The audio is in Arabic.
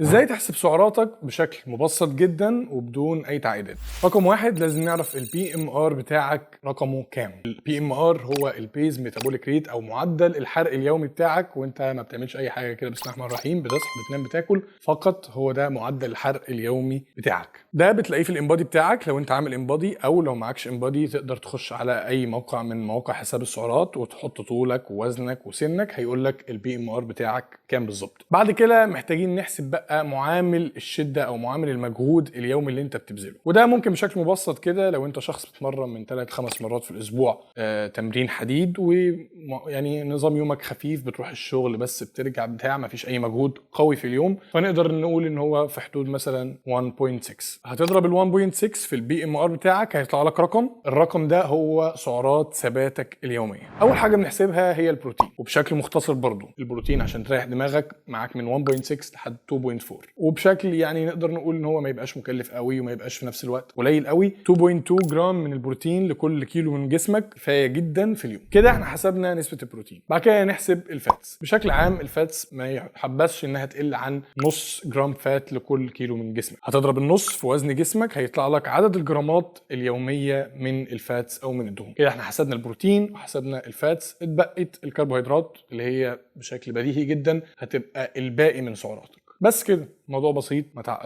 ازاي تحسب سعراتك بشكل مبسط جدا وبدون اي تعقيدات؟ رقم واحد، لازم نعرف البي ام ار بتاعك رقمه كام. البي ام ار هو البيز ميتابوليك ريت او معدل الحرق اليومي بتاعك وانت ما بتعملش اي حاجه كده. بسم الله الرحمن الرحيم، بتصحى بتنام بتاكل فقط، هو ده معدل الحرق اليومي بتاعك. ده بتلاقيه في الانبادي بتاعك لو انت عامل انبادي، او لو معكش انبادي تقدر تخش على اي موقع من مواقع حساب السعرات وتحط طولك ووزنك وسنك، هيقول لك البي ام ار بتاعك كام بالظبط. بعد كده محتاجين نحسب بقى معامل الشده او معامل المجهود اليومي اللي انت بتبذله، وده ممكن بشكل مبسط كده لو انت شخص بتتمرن من 3-5 مرات في الاسبوع تمرين حديد، ويعني نظام يومك خفيف، بتروح الشغل بس بترجع بتاع، ما فيش اي مجهود قوي في اليوم، فنقدر نقول ان هو في حدود مثلا 1.6. هتضرب ال 1.6 في البي ام ار بتاعك هيطلع لك رقم. الرقم ده هو سعرات ثباتك اليوميه. اول حاجه بنحسبها هي البروتين، وبشكل مختصر برضو البروتين عشان تريح دماغك معاك من 1.6 لحد 2.4، وبشكل يعني نقدر نقول ان هو ما يبقاش مكلف قوي وما يبقاش في نفس الوقت قليل قوي. 2.2 جرام من البروتين لكل كيلو من جسمك كفايه جدا في اليوم. كده احنا حسبنا نسبه البروتين. بعد كده نحسب الفاتس. بشكل عام الفاتس ما يحبسش انها تقل عن نص جرام فات لكل كيلو من جسمك. هتضرب النص في وزن جسمك هيطلع لك عدد الجرامات اليوميه من الفاتس او من الدهون. كده احنا حسبنا البروتين وحسبنا الفاتس، اتبقت الكربوهيدرات اللي هي بشكل بديهي جدا هتبقى الباقي من سعراتك. بس كده، موضوع بسيط ما تعقدش.